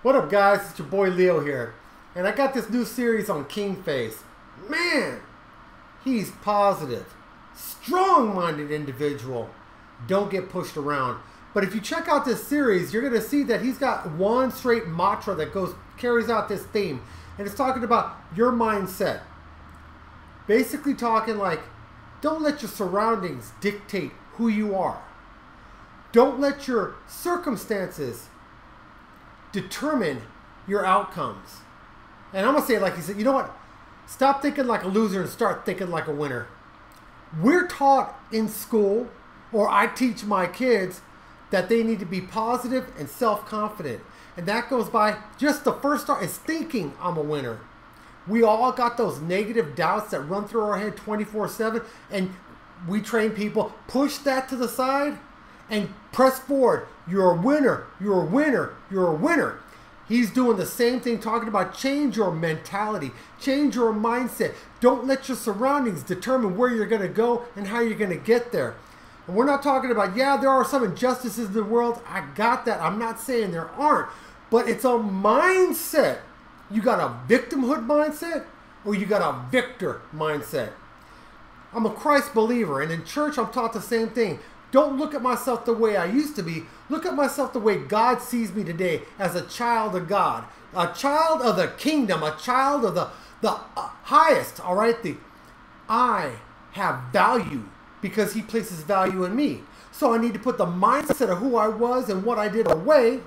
What up, guys? It's your boy Leo here, and I got this new series on KingFace. Man, he's positive, strong-minded individual. Don't get pushed around. But if you check out this series, you're going to see that he's got one straight mantra that carries out this theme, and it's talking about your mindset. Basically talking like, don't let your surroundings dictate who you are. Don't let your circumstances determine your outcomes. And I'm going to say it like he said, you know what? Stop thinking like a loser and start thinking like a winner. We're taught in school, or I teach my kids, that they need to be positive and self-confident. And that goes by just the first start is thinking I'm a winner. We all got those negative doubts that run through our head 24/7, and we train people, push that to the side and press forward. You're a winner, you're a winner, you're a winner. He's doing the same thing, talking about change your mentality, change your mindset. Don't let your surroundings determine where you're going to go and how you're going to get there. And we're not talking about, yeah, there are some injustices in the world. I got that. I'm not saying there aren't. But it's a mindset. You got a victimhood mindset or you got a victor mindset. I'm a Christ believer, and in church I'm taught the same thing. Don't look at myself the way I used to be. Look at myself the way God sees me today, as a child of God, a child of the kingdom, a child of the highest, all right? I have value because he places value in me. So I need to put the mindset of who I was and what I did away,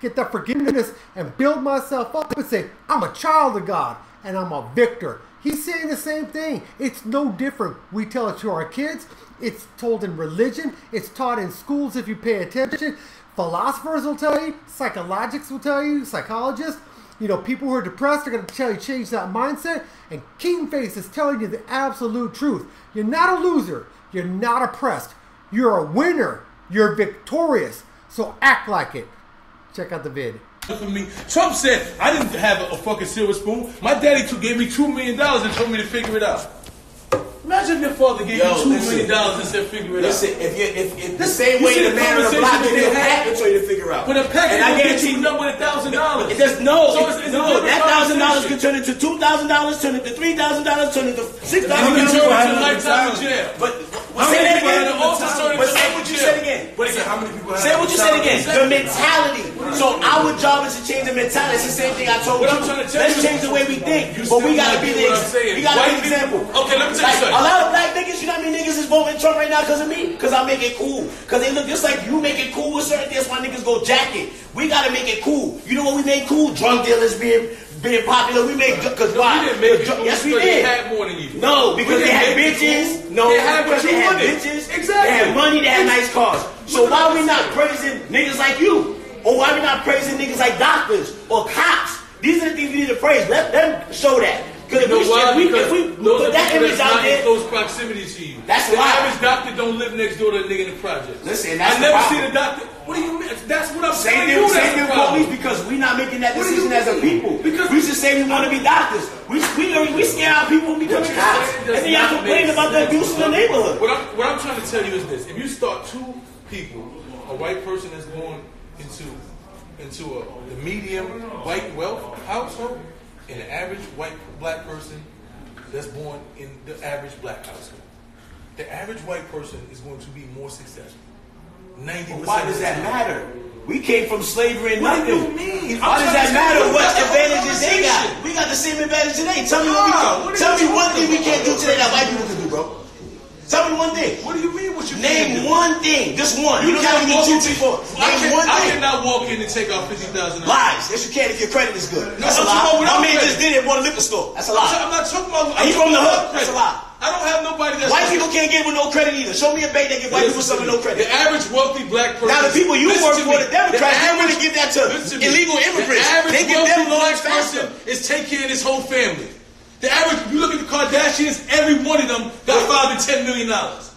get that forgiveness, and build myself up and say, I'm a child of God and I'm a victor. He's saying the same thing. It's no different. We tell it to our kids. It's told in religion. It's taught in schools if you pay attention. Philosophers will tell you. Psychologists will tell you. Psychologists. You know, people who are depressed are going to tell you change that mindset. And KingFace is telling you the absolute truth. You're not a loser. You're not oppressed. You're a winner. You're victorious. So act like it. Check out the vid. For me, Trump said I didn't have a fucking silver spoon. My daddy gave me $2 million and told me to figure it out. Imagine if your father gave you $2 million and said figure it out. Listen, if the same way the man on the block gave you a package for you to figure out. But a package and I guarantee you up with $1,000. It does that $1,000 could turn into $2,000, turn into $3,000, turn into $6,000. Lifetime in jail. But say that again. But say what you said again. How many people have say what you said again. The mentality. So our job is to change the mentality. It's the same thing I told you. Let's change the way we think. But we gotta be the example. Okay, let me tell you something. A lot of black niggas, you know what I mean, niggas is voting Trump right now because of me. Because I make it cool. Because they look just like you make it cool with certain things. Why niggas go jack it. We gotta make it cool. You know what we made cool? Drug dealers being popular. We made because why? We didn't make it cool. Yes, we They did. had more than you. No, because they had bitches. No, they had because they had bitches. Exactly. They had money. They had nice cars. So why are we not praising niggas like you? Or why are we not praising niggas like doctors or cops? These are the things we need to praise. Let them show that. Because if we put that image out there, close proximity to you. That's the why. average doctor don't live next door to a nigga in the project. Listen, that's I never see the doctor. What do you mean? That's what I'm saying. Same thing with police, because we're not making that decision as a people. Because we should say we want to be doctors. We scare our people from becoming cops, and then y'all complain about the abuse in the neighborhood. What I'm trying to tell you is this: if you start two people, a white person that's born into the medium white wealth household, and an average black person that's born in the average black household. The average white person is going to be more successful. 90%. Why does that matter? We came from slavery and what nothing. What do you mean? Why does that matter? What advantages they got? We got the same advantage today. Tell me one thing we can't do today that white people can do, bro. Tell me one thing. What do you mean? What you name one thing? Just one. You don't have to be 2, 3, 4. Name one thing. I cannot walk in and take out $50,000. Lies. Yes, you can if your credit is good. That's a lie. My man just did it at one liquor store. That's a lie. I'm not talking about. He's from the hood. That's a lie. I don't have nobody that's... White people can't get with no credit either. Show me a bank that give white people some with no credit. The average wealthy black person... Now the people you work for, the Democrats, they want to give that to illegal immigrants. They give them loans faster. Is take care of his whole family. The average, you look at the Kardashians, every one of them got $5 to $10 million.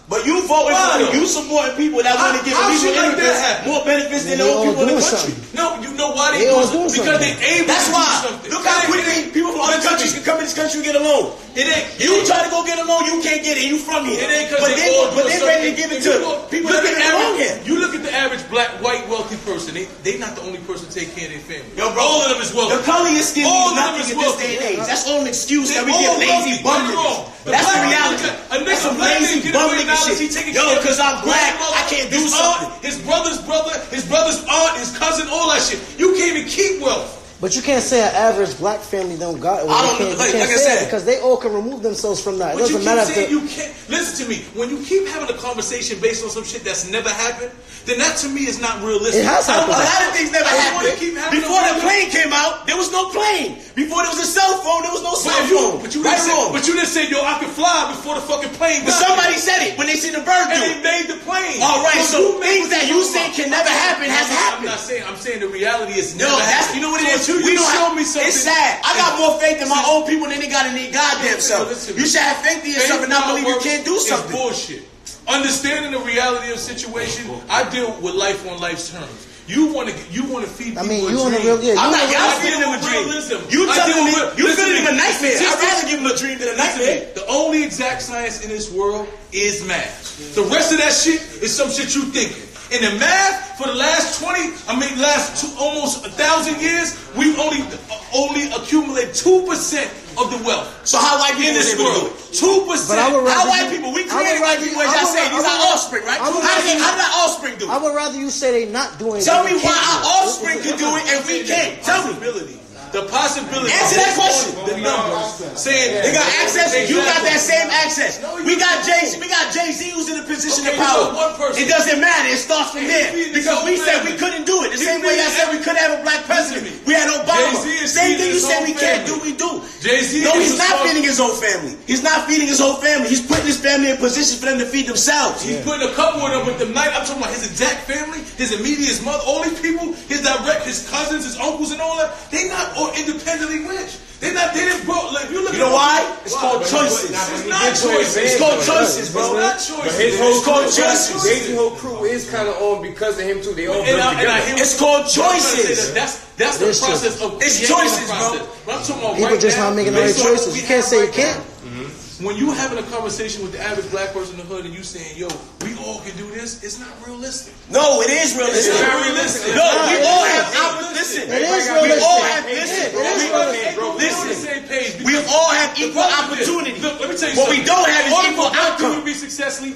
But you voting for you supporting people that want to give illegal immigrants more benefits than the old people in the country. No, you know why they do it? Because they able That's to why. do something. Look how quickly people from other countries can come in this country and get a loan. You try to go get a loan, you can't get it. You from here. It ain't because but they ready to give it to people that get a loan here. You look at the average black, white, wealthy person. They not the only person to take care of their family. Yo, bro, all of them is wealthy. The color of your skin means nothing in this day and age. That's all an excuse that we get lazy bum niggas. That's the reality. That's some lazy bum nigga shit. Yo, because I'm black, I can't do something. His brother's brother, his brother's aunt, his cousin, all that shit. You can't even keep wealth. But you can't say an average black family don't got it. You can't say it because they all can remove themselves from that. It doesn't matter if you can't. Listen to me. When you keep having a conversation based on some shit that's never happened, then that to me is not realistic. It has happened. A lot of things never happened. Before the plane came out, there was no plane. Before there was a cell phone, there was no cell phone. But you didn't say, yo, I could fly before the fucking plane. But somebody said it when they seen the bird do. And they made the plane. All right, so things that you say can never happen has happened. I'm saying the reality is never happened. You know what it is? We don't show me something. It's sad. I got more faith in my own people than they got in their goddamn self. You should have faith in yourself and not believe you can't do something. It's bullshit. Understanding the reality of the situation, I deal with life on life's terms. You want to feed people. I mean, you want to real. I'm not feeding them a dream. You telling me you feeding them a nightmare. I'd rather give them a dream than a nightmare. The only exact science in this world is math. The rest of that shit is some shit you thinking. In the math, for the last almost 1,000 years, we've only accumulated 2% of the wealth. So how white people in this world? 2%. How white people? We created white people, as I say. These are offspring, right? How did our offspring do it? I would rather you say they not doing it. Tell me why our offspring can do it and we can't. Tell me. The possibility. Answer that question. The numbers saying they got access. You got that same access. We got Jay-Z. We got Jay-Z who's in a position of power. It doesn't matter. It starts from here because we said we couldn't do it. The same way I said we couldn't have a black president. We had Obama. Same thing you said we can't do. We do. Jay-Z. No, he's not feeding his own family. He's not feeding his whole family. He's putting his family in position for them to feed themselves. He's putting a couple of them with them. I'm talking about his exact family, his immediate mother, all these people, his cousins, his uncles, and all that. They not all independently rich. They didn't grow. Like, you know why? It's called choices. It's not choices. It's called choices, bro. It's not choices. It's called choices. Jay-Z whole crew is kind of on because of him too. They all it's called choices. That's the process of it's choices, bro. But I'm talking about people just not making the right choices. You can't say you can't. When you having a conversation with the average black person in the hood and you saying, yo, we all can do this, it's not realistic. No, it is realistic. It's not realistic. No, we all have listen. It is realistic. We all have listen. We all have equal opportunity. Look, let me tell you what we don't have is equal outcome. To be successful.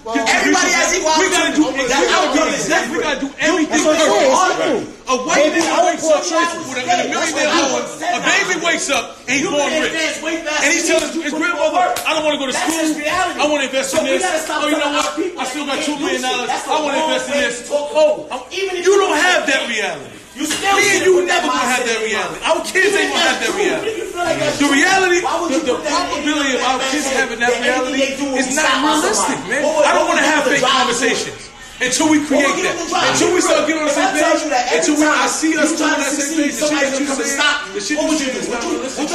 Everybody has equal opportunity. We gotta do everything perfect. A white nigga wakes up with a millionaire home. A baby wakes up and he's born rich. And he's telling his grandmother, I don't want to go to school. I want to invest in this. Oh, you know what? I still got $2 million. I want to invest in this. Oh, you don't have that reality. Me and you never gonna have that reality. Our kids ain't gonna have that reality. The reality, the probability of our kids having that reality is not realistic, man. I don't want to have fake conversations until we create that. Until we start getting on the same page. Until I see us on that same page. The shit that you saying, the shit you saying is not realistic.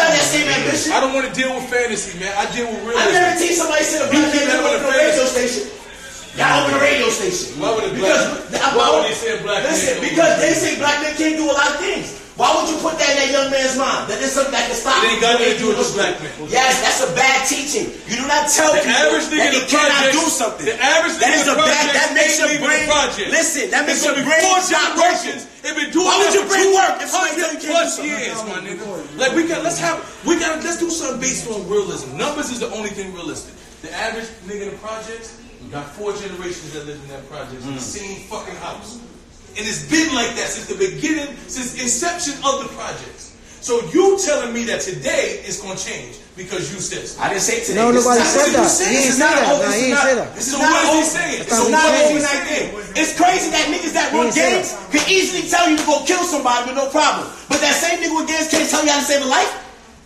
I don't want to deal with fantasy, man. I deal with realism. I guarantee somebody said a black man open a radio station. Y'all open a radio station. Why would they say black man? Listen, because they say black men can't do a lot of things. Why would you put that in that young man's mind? That there's something that can stop it. It ain't got nothing to do with this black man. Yes, that's a bad teaching. You do not tell people that they cannot do something. The average nigga in the project that makes your brain. Listen, that makes your brain stop working. Why would your brain work if somebody tell you can't do years, my nigga? Like let's do something based on realism. Numbers is the only thing realistic. The average nigga in the projects got 4 generations that live in that project in the same fucking house. And it's been like that since the beginning, since inception of the projects. So you telling me that today it's going to change because you said so. I didn't say today. No, nobody said that. He ain't say that. No, he ain't say that. So what is he saying? It's not an overnight thing. It's crazy that niggas that run gangs can easily tell you to go kill somebody with no problem. But that same nigga with gangs can't tell you how to save a life.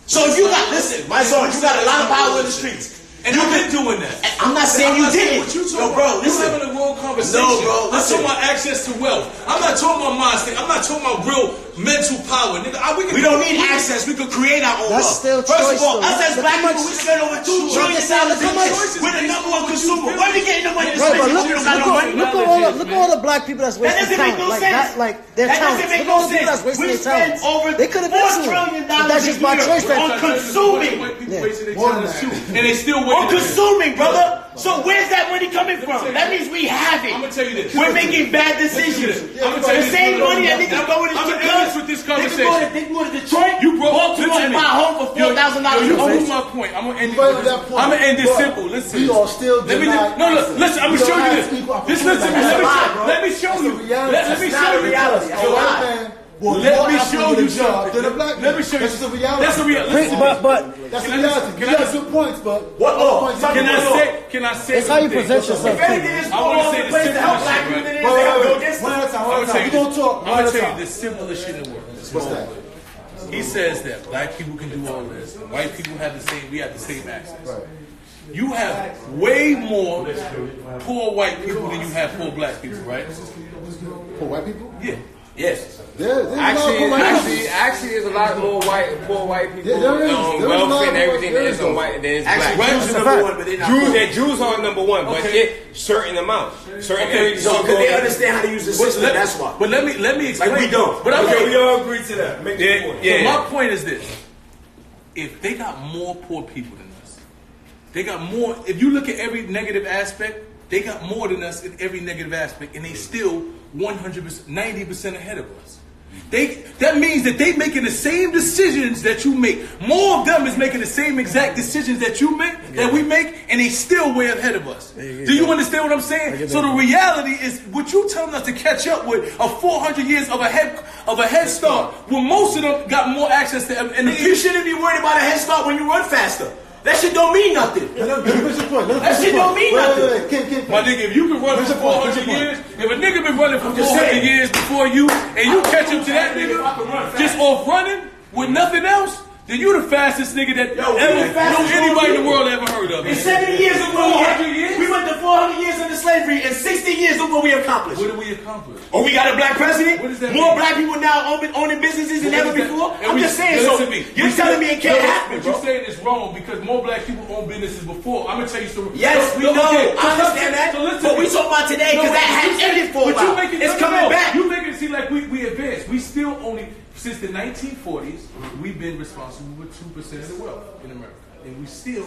So if you got, listen, Mysonne, you got a lot of power in the streets. And you've been doing that. I'm not saying you didn't. No, bro, listen. You're having a wrong conversation. No, bro, I'm talking about access to wealth. I'm not talking about mind state. I'm not talking about real mental power, nigga. We don't need access. We could create our own That's wealth. still First choice, of all, though. us as black people, we spend over $2 trillion a year. We're the number one consumer. Where are we getting the money to spend? We don't got no money. Look at all the black people that's wasting That doesn't make talent. no sense. Like their That talent. doesn't make Look at all no the people that's sense. wasting We their spend talent. over They could have $4 been trillion but that's just by choice. on consuming. And they still On consuming, brother. So where's that money coming from? That means we have it. I'm gonna tell you this. We're making bad decisions. I'm gonna tell you The same money that niggas go to I'm gonna end this with this conversation. They can go to Detroit, You broke. Baltimore, and buy a home for $4,000. You own my point. I'm gonna end this simple. Listen. We are still Listen. I'm gonna show you this. Listen to me. Let me show you. Let me show you. Let me show you something. Let me show you. That's the reality. That's the reality. But That's the reality. You got good points, but Can I say? it's how you present yourself. If anything is I want to say the simplest shit, people than it is Wait, to help wait, go wait. against One them. at a time. I'm gonna tell you the This. simplest shit in the world. What's that? He says that black people can do all this. White people have the same. We have the same access. Right. You have way more poor white people than you have poor black people, right? For white people? Yeah. Yes. There's a lot of poor white people. Actually, there's a lot more poor white people There is. on There is a lot wealth and of- everything there than is is on though. white than is Actually, black. Jews are number one, but they're not. Jews are number one, but it certain amounts, certain areas. So, because they understand how to use the system, that's why. But let me explain. Like we don't. But Okay, we all agree to that. Make the point. So my point is this: if they got more poor people than us, they got more. If you look at every negative aspect, they got more than us in every negative aspect, and they still 100%, 90% ahead of us. That means that they making the same decisions that you make. More of them is making the same exact decisions that you make, that we make, and they still way ahead of us. Do you understand what I'm saying? So the reality is, what you telling us to catch up with a 400 years of a head start, when most of them got more access to. And You shouldn't be worried about a head start when you run faster. That shit don't mean nothing. That shit don't mean nothing. My nigga, if you can run for 400 years, if a nigga been running for 400 years before you, and you catch up to that nigga just off running with nothing else, then you the fastest nigga that anybody in the world ever heard of. In 70 years, we went to 400 years into slavery. In 60 years, look what we accomplished. What did we accomplish? Oh, we got a black president? What does that More mean? black people now owning businesses than ever before? I'm just saying, so you're telling me it can't happen, But bro. you're saying it's wrong because more black people own businesses before. I'm going to tell you something. Yes, we know. I understand that. But we talking about today because that has ended for a while. It's coming back. You make it seem like we advanced. We still only, since the 1940s, we've been responsible for 2% of the wealth in America. And we still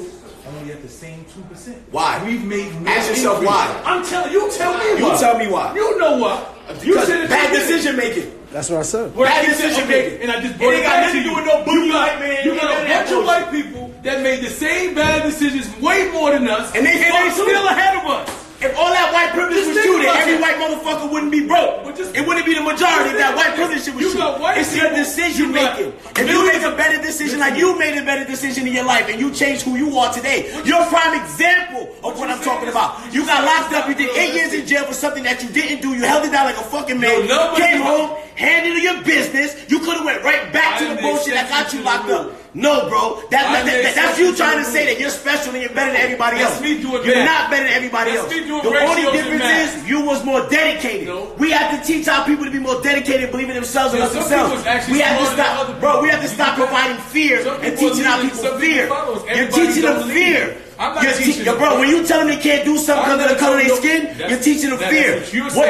only at the same 2%. Why? We've made no Ask yourself increase. why. I'm telling you, tell me why. You tell me why. You know why. You said it's Bad decision making. That's what I said. Bad decision making. And I just It brought ain't got nothing to do with no booty white man. You got a bunch of white people that made the same bad decisions way more than us, And they still ahead of us. If all that white privilege was true, then every white motherfucker wouldn't be broke. It wouldn't be the majority if that white privilege shit was true. It's your decision making. If you make a better decision, like you made a better decision in your life, and you changed who you are today, you're a prime example of what I'm talking about. You got locked up, you did 8 years in jail for something that you didn't do. You held it down like a fucking man. Came home, handled your business. You could have went right back to the bullshit that got you locked up. No, bro. That's you trying to say that you're special and you're better than everybody else. You're not better than everybody else. The only difference is you was more dedicated. We have to teach our people to be more dedicated and believe in themselves and themselves. We have to stop, bro. We have to stop providing fear and teaching our people fear. You're teaching them fear. Bro, when you tell them they can't do something because of the color of their skin, you're teaching them fear.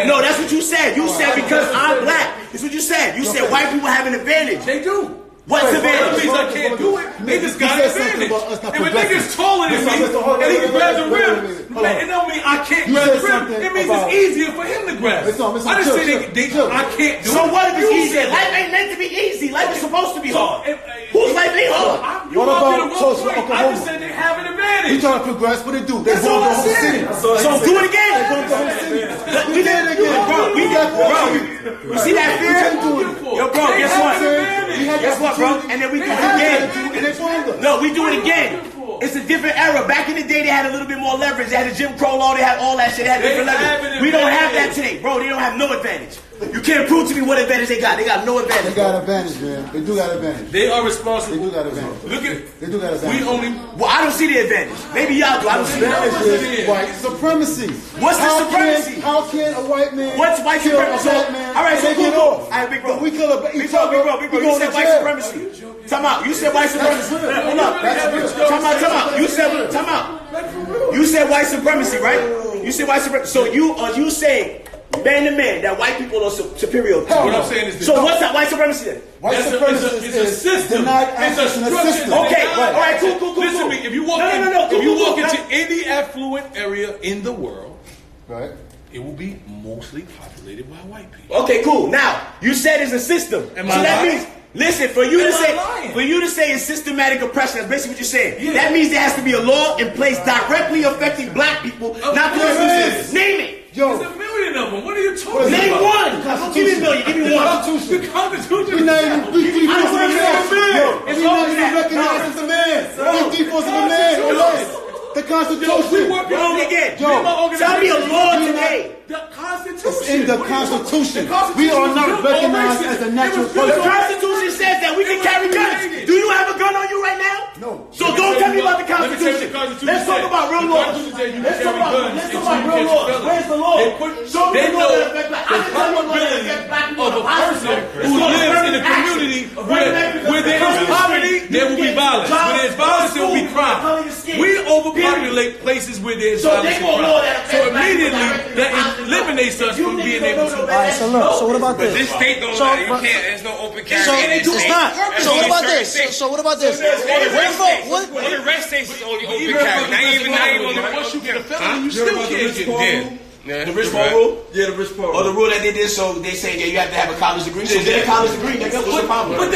No, that's what you said. You said because I'm black. That's what you said. You said white people have an advantage. They do. What's the advantage? That means I can't do it. Niggas got an advantage. If a nigga's taller than me and he can grab the rim, it don't mean I can't grab the rim. It means it's easier for him to grab. I just say I can't do it. So what if it's easy? Life ain't meant to be easy. Life is supposed to be hard. Whose life ain't hard? What about Oklahoma? I just said they have an advantage. You trying to progress? What they do? They That's all I said. So do it again. We did it again, bro. You see that fear? Yo, bro, guess what? Guess what, bro? And then we do it again. No, we do it again. It's a different era. Back in the day, they had a little bit more leverage. They had the Jim Crow law. They had all that shit. They had different leverage. We don't have that today, bro. They don't have no advantage. You can't prove to me what advantage they got. They got no advantage. They got advantage, man. They do got advantage. They are responsible. They do got advantage. Look at. They do got advantage. We only. Well, I don't see the advantage. Maybe y'all do. I don't see the advantage. White supremacy. What's the supremacy? How can a white man What's white kill a supremacy? black man? All right, so they cool. get off. All right, big bro. But we kill Big bro. You said white supremacy. Time out. You said white supremacy. Hold up. Time out. You said time out. You said white supremacy, right? You said white supremacy. So you saying man to man that white people are superior to. What I'm saying is this. So what's that white supremacy then? White supremacy is a system. Denied It's a access in a structure. system. Okay, all right, cool. Listen to me. If you walk into any affluent area in the world, Right. it will be mostly populated by white people. Okay, cool. Now you said it's a system. Am so I that lying? means listen for you Am to I say lying? it's systematic oppression. That's basically what you're saying. Yeah. That means there has to be a law in place directly affecting black people, not course the there is. Name it. Yo, There's a million of them. What are you talking Name about? one. Give me a million. Give me one. The Constitution. we not even three I don't fourths of a wanna man. say Yo, it's we not over even that. recognized as a man. We three fourths of a man or less. The Constitution. We work Wrong again. Yo, Tell me a law today. The Constitution. It's in the Constitution. The Constitution We are was not built on recognized racism. as a It natural was built The person. Constitution says that we can carry guns. Do you have a gun on you right now? No. So don't tell me about the Let me tell you Constitution. what the Constitution Let's talk said. about real The laws. Constitution said you Let's can talk carry about guns real until you laws. catch felons. Where's the law? They put- Show me they the law know that affects black. I the can tell you what that probability affects black people of a on person positive. who lives in a community where there is poverty, there will be violence. Where there's violence, there will be crime. We overpopulate places where there's So violence they and gonna know crime. that So immediately, affects that black people. eliminates us from being able to. All right, so look. So what about But this? this state don't So, let you but- can't. There's no open carry. So in this it's state. not. There's So what only about certain this? states. So what about this? Only What states. what? Only the red states is only open Even carry. Not even on the once you get a felony, Huh? you still can't get it. Yeah. The rich Paul rule? Yeah, the rich part. Or the rule that they did, so they say that you have to have a college degree. So get a college degree, nigga. What's the problem? But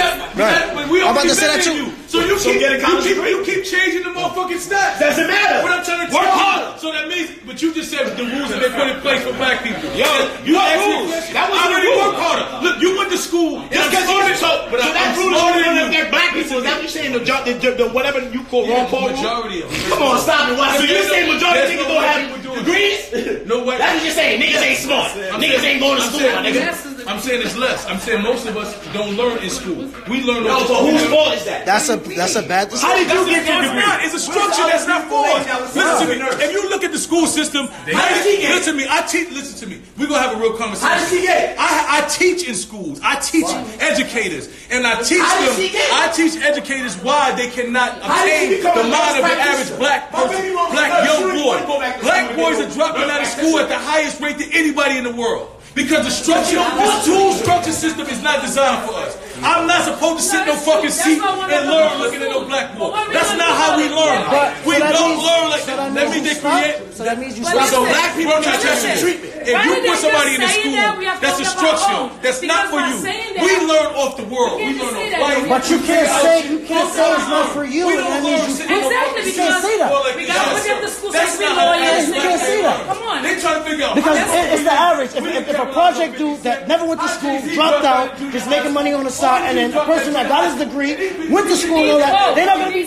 we I'm about already to say that been too. you. So you So get a college degree. you keep changing the motherfucking stats. Doesn't matter. What I'm trying to Work tell harder. you. So that means, but you just said the rules that they put in place for black people. Yo, you what asked me a rules? question. That was I the already rule. work harder. Look, you went to school. Just because you so that rule is only gonna affect black people. Is that what you're saying? The whatever you call wrong Paul rule? Majority of them. Come on, stop it. Why? So you're saying majority of There's niggas no don't white have people doing degrees? No way. That's what you're saying. Niggas ain't smart. Niggas ain't going to school, my nigga. I'm saying it's less. I'm saying most of us don't learn in school. We learn No, on but whose fault is that? That's a bad decision. How did you get your It's degree? not. It's a structure that's not for us. Listen to me. If you look at the school system, How does he get it? listen to me. I teach. Listen to me. We're gonna have a real conversation. How does he get it? I teach in schools. I teach educators, and I teach How does them. he get it? I teach educators why they cannot How does he obtain become the a mind of best an average practitioner? black My person, baby mama black got a young shooting boy. point, go back to Black school boys and are go. dropping out of school at the highest rate than anybody in the world. Because the structure, this tool structure system is not designed for us. I'm not supposed to sit in no fucking seat and learn looking at no black boy. That's not how we learn. We don't learn like that. That means they create. So that means you But stop. So listen, black people try to have some treatment. If you put somebody in a school, that's a structure. That's not for you. We learn off the world. We learn off life. But you can't say it's not for you. We And don't that learn. means you Exactly, You can't say that. We gotta look at the school That's system. not Lawyers. You can't say that. Come on. They try to figure out Because how- it's the average. If a project dude that never went to school, dropped out, just making money on the side, and then the person that got his degree, went to school and all that, they're not gonna be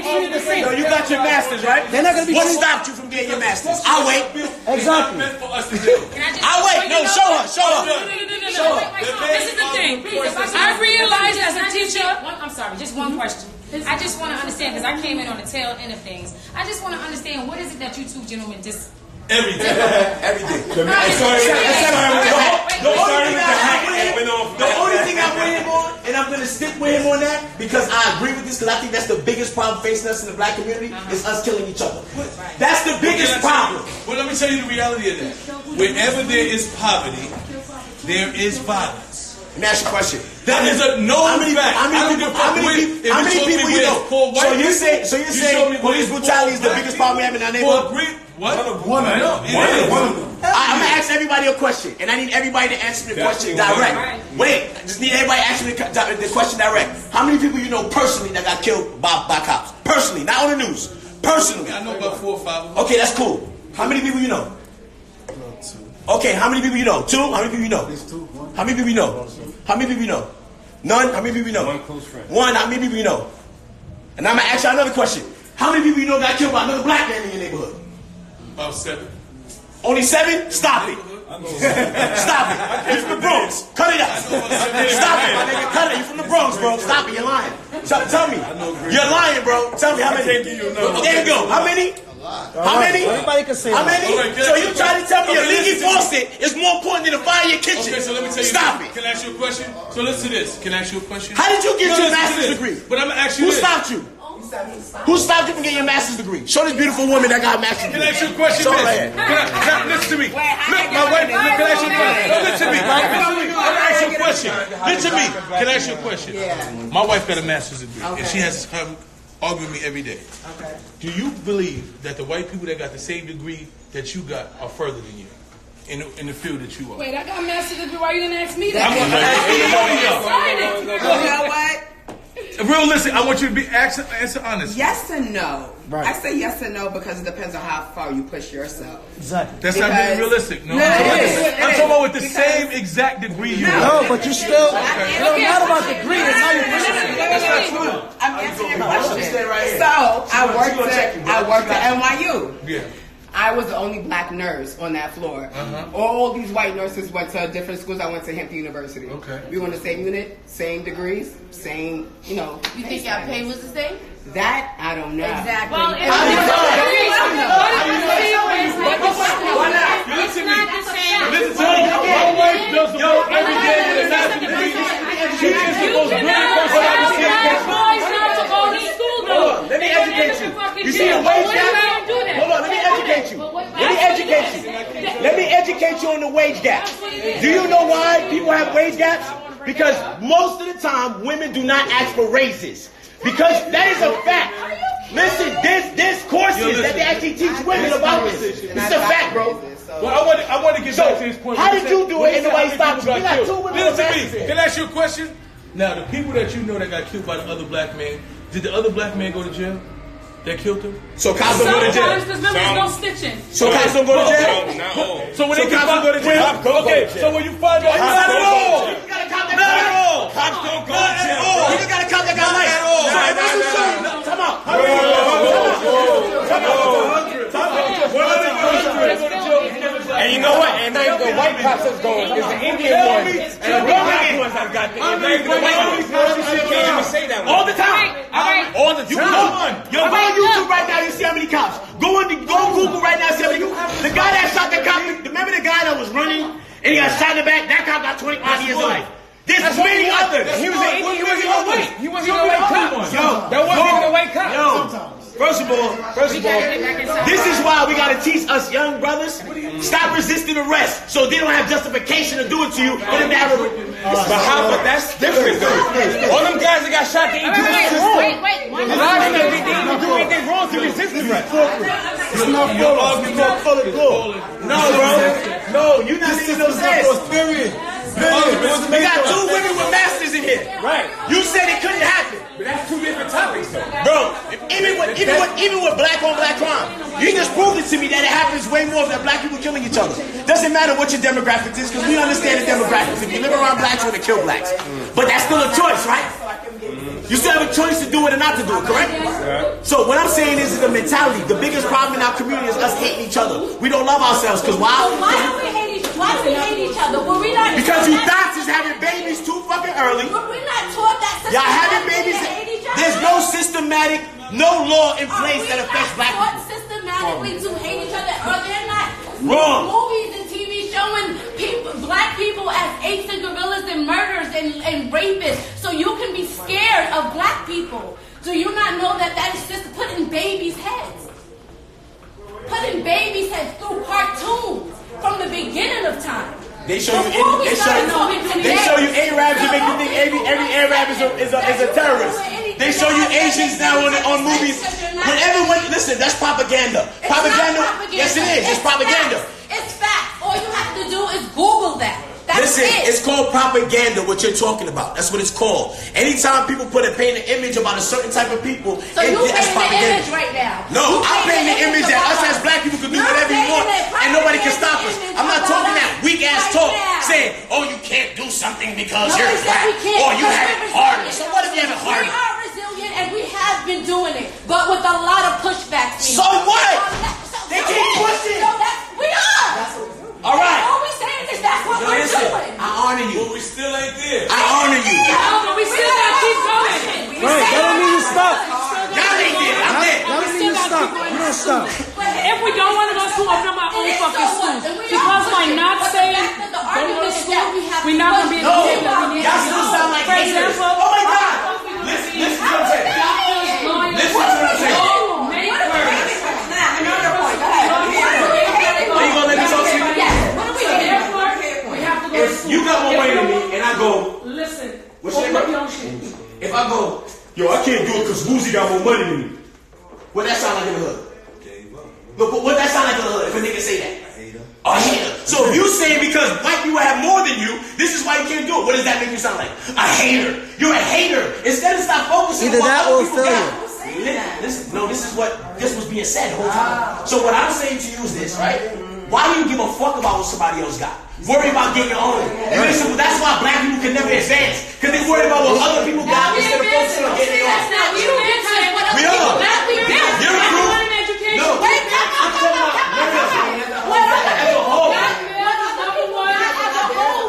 treated the same. No, you got your masters, right? They're not gonna be What treated. stopped you from getting your masters? I'll wait. Exactly. meant for us to do. I'll wait. No, show her. Show her. This is the thing. I realize as a teacher. I'm sorry, just one question. I just want to understand because I came in on the tail end of things. I just want to understand what is it that you two gentlemen just. Everything. Everything. The only thing I went him on, and I'm gonna stick with him on that because I agree with this because I think that's the biggest problem facing us in the black community is us killing each other. That's the biggest problem. Well, let me tell you the reality of that. Wherever there is poverty, there is violence. Let me ask you a question. That is a known fact. How many people you know? So you're saying police brutality is the biggest problem we have in our neighborhood? What? One of them. I'm gonna ask everybody a question, and I need everybody to answer the question direct. Wait, I just need everybody to answer the question direct. How many people you know personally that got killed by cops? Personally, not on the news. Personally. I know about 4 or 5 of them. Okay, that's cool. How many people you know? Okay, how many people you know? 2? How many people you know? How many people you know? How many people you know? None? How many people you know? One close friend. 1, how many people you know? And I'm gonna ask you another question. How many people you know got killed by another black man in your neighborhood? About 7. Only 7? Stop it. Stop it. You're from the Bronx. Cut it out. Stop it, my nigga. Cut it. You're from the Bronx, bro. Stop it. You're lying. Tell me. You're lying, bro. Tell me how many. There you go. How many? How many? Everybody can say How many? So you trying to tell me a leaky faucet is more important than a fire in your kitchen? Okay, so let me tell you. Stop it. Can I ask you a question? So listen to this. Can I ask you a question? How did you get your master's degree? But I'm gonna ask you Who this. stopped you? Who stopped you from getting your master's degree? Show this beautiful woman that got a master's degree. Can I ask you a question? Show her Listen. that. Listen to me. Look, my wife. Can I ask you a question? Listen to me. I'm gonna ask you a question. Listen to me. Can I ask you a question? My wife got a master's degree, and she has to argue with me every day. Okay. Do you believe that the white people that got the same degree that you got are further than you in the field that you are? Wait, I got a master's degree. Why are you gonna ask me that? I'm gonna ask you. You know what? Real, listen. I want you to be answer honest. Yes and no. Right. I say yes and no because it depends on how far you push yourself. Exactly. That's not being realistic. No, No, I'm it talking about with the Because- same exact degree you got. No, but you still. It don't matter about the degree. It's how you push it. That's not true. I'm answering your question. So I worked at NYU. Yeah. I was the only black nurse on that floor. All these white nurses went to different schools. I went to Hampton University. Okay. We were in the same unit, same degrees, same, you know. You think y'all pay was the same? That I don't know. Exactly. Well, Listen to me. Listen to me. My wife does the work every day with a master's degree. She is the most brilliant person I've ever seen. Let me educate you. You see the wage gap? Hold on, let me educate you. Let me educate you on the wage gap. Do you know why people have wage gaps? Because most of the time, women do not ask for raises. Because that is a fact. Listen, there's courses that they actually teach women about this. This is a fact, bro. Well, I want to get back to this point. How did you do it and nobody stopped you? You got two women on Listen to me. Can I ask you a question? Now, the people that you know that got killed by the other black man, did the other black man go to jail? That killed him? So cops don't go to jail. Sometimes, because remember, there's no snitching. So cops don't go to jail. Not all. So when So they cops don't go to jail. Okay, so when you find out, not at all. Not at all. Cops don't go to jail. You just got a cop that got life. Come out. And you know what? And then the white cops is going. It's the Indian ones and the black ones that got the white ones. You can't even say that one. All the time. All the time. Yo, go on YouTube right now. You see how many cops. Go on Google right now. See how many. The guy that shot the cop. Remember the guy that was running and he got shot in the back? That cop got 25 years of life. There's many others. He was an Indian. He wasn't a white. He wasn't a white cop. Yo, that wasn't even a white cop. Yo. First of all, this is why we gotta teach us young brothers, stop resisting arrest so they don't have justification to do it to you. But how? But that's different though. All them guys that got shot, they ain't do anything wrong. A lot of them, they didn't do anything wrong to resist arrest. It's not for No, bro. No, you're not making no sense. Period. We got two women with masters in here. Right. You said it couldn't happen. But that's two different topics though. Bro, even with black on black crime, you just proved it to me that it happens way more than black people killing each other. Doesn't matter what your demographics is, because we understand the demographics. If you live around blacks, you're gonna kill blacks. But that's still a choice, right? You still have a choice to do it or not to do it, correct? So what I'm saying is the mentality. The biggest problem in our community is us hating each other. We don't love ourselves, because why? Why do we hate each other? Were we not Because you thoughts is having babies too fucking early. Were we not taught that Y'all having babies. There's no systematic, no law in place that affects black people. Systematically to hate each other, or they're not Wrong. movies and TV showing black people as apes and gorillas and murderers and rapists, so you can be scared of black people. Do you not know that that is just put in babies' heads? Put in babies' heads through cartoons from the beginning of time. They show you Arabs to make you think every Arab is a terrorist. They show you Asians now on movies. Listen, that's propaganda. Propaganda. Yes, it is. It's propaganda. It's facts. All you have to do is Google that. Listen, it's called propaganda, what you're talking about. That's what it's called. Anytime people paint an image about a certain type of people, so you that's propaganda. The image right now. No, I'm painting the image that us as black people can do whatever you want and nobody can stop us. I'm not talking that weak ass talk saying, oh, you can't do something because you're black or you have it harder. So what if you have it harder? We are resilient and we have been doing it, but with a lot of pushbacks. So what? They keep pushing. We are. All right. All we say own fucking schools. Because by not saying don't go to school, we're not going to be able to say that we need to y'all still sound like haters. Oh my God! Listen to what I'm saying. Listen to what I'm saying. Another point. Go ahead. Are you gonna let me talk to you? Yes. We have to go to If school. you got more money than me, and I go, listen. what's your name? If I go, yo, I can't do it because Woozy got more money than me. What that sound like in the hood? Look, what that sound like in the hood if a nigga say that? A hater. So if you say because white people have more than you, this is why you can't do it. What does that make you sound like? A hater. You're a hater. Instead of stop focusing on what other people got. Listen, no, this is what this was being said the whole time. So what I'm saying to you is this, right? Why do you give a fuck about what somebody else got? Worry about getting your own. That's why black people can never advance. Because they worry about what other people got instead of focusing on getting their own. We are. You're a group. No. I'm talking about as a whole.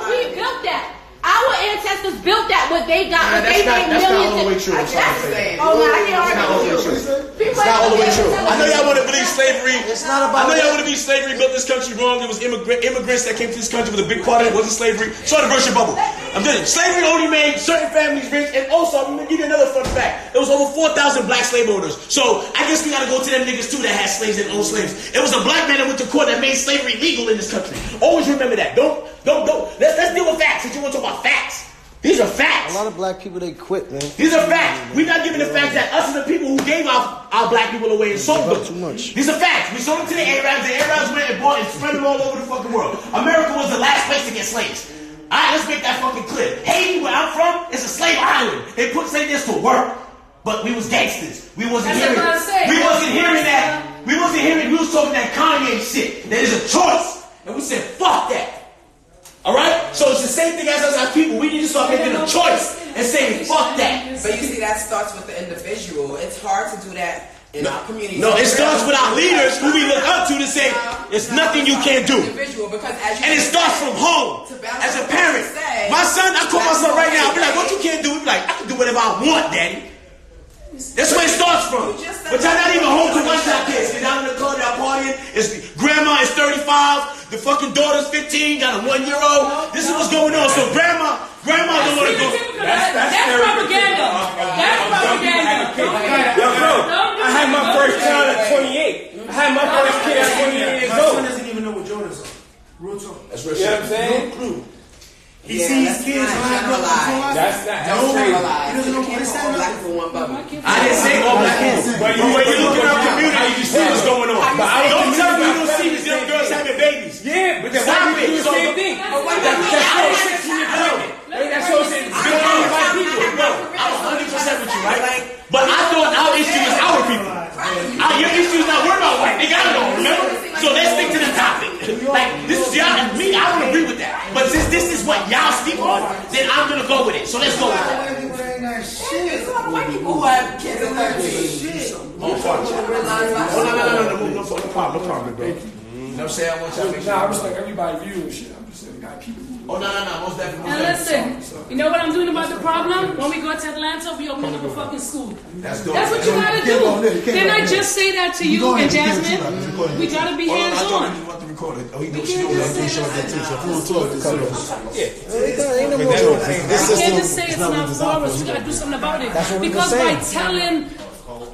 We built that. Our ancestors built that. What they got, what they made millions. That's not all the way true. I'm sorry to say. Oh, no, I can't argue. It's not all the way true. I know y'all want to believe slavery. It's not about. I know y'all want to believe slavery built this country wrong. There was immigrants that came to this country with a big part of it wasn't slavery. Sorry to burst your bubble. I'm telling you, slavery only made certain families rich. And also, I'm gonna give you another fun fact. There was over 4,000 black slave owners. So I guess we gotta go to them niggas too that had slaves and owned slaves. It was a black man that went to court that made slavery legal in this country. Always remember that. Don't. Let's deal with facts. Since you want to talk about facts. These are facts. A lot of black people, they quit, man. These are facts. We're not giving the facts that us and the people who gave our black people away and sold them. Too much. These are facts. We sold them to the Arabs. The Arabs went and bought and spread them all over the fucking world. America was the last place to get slaves. All right, let's make that fucking clear. Haiti, where I'm from, is a slave island. They put slaves to work, but we was gangsters. We wasn't hearing that. We was talking that Kanye shit. That is a choice. And we said, fuck that. Alright? So it's the same thing as us as people. We need to start making a choice and saying, fuck that. But you see, that starts with the individual. It's hard to do that in our community. No, it starts with our leaders who we look up to say, there's nothing you can't do. And it starts from home. As a parent. My son, I call my son right now, I'll be like, what you can't do? He'll be like, I can do whatever I want, daddy. That's where it starts from. But y'all not even home to watch y'all kids. They're down in the club, y'all partying. Grandma is 35. The fucking daughter's 15. Got a 1-year-old. This is what's going on. So grandma don't want to go. That's propaganda. That's propaganda. Yo, bro, I had my first child at 28. I had my first kid at 28 years old. My son doesn't even know what Jordans are. Real talk. That's real shit. You know what I'm saying? No clue. He sees kids lined up before us. That's He crazy. doesn't know what they stand up. I didn't say all black kids. But when you look at our community, you see what's going on. Don't tell me you don't see these young girls having babies. Yeah, but then white people do the same thing. That shows 16 years old. That shows it's good on white people. No, I'm 100% with you, right? But I thought our issue was our people. Your issue is not worried about white. They got it all, remember? So let's stick to the topic. Like, this is y'all and me, I don't agree with that. But since this is what y'all speak on, then I'm gonna go with it. So let's go with it. There's a lot of white people who have kids at 13. No problem, bro. You know what I'm saying? I want y'all to make sure. Nah, I respect everybody view and shit. I'm just saying we got people. Oh, no, most definitely. And listen, you know what I'm doing about the problem? When we go to Atlanta, we open up a fucking school. That's what you gotta do. Didn't I just say that to you and Jasmine? We try to be hands-on. I want to record it. Oh, he knows she knows that too. So if you want to talk, just I can't just say it's not for us. We gotta do something about it. Because by telling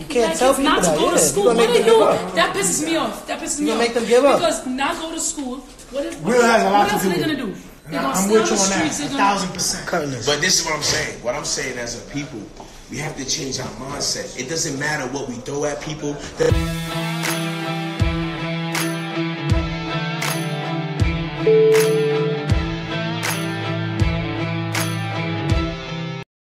you can't tell people not to that. go to school, what are you doing? That pisses me off. You make them give up. Because not go to school, what else are they gonna do? I'm with you on that, 1,000%. But this is what I'm saying. What I'm saying as a people, we have to change our mindset. It doesn't matter what we throw at people. That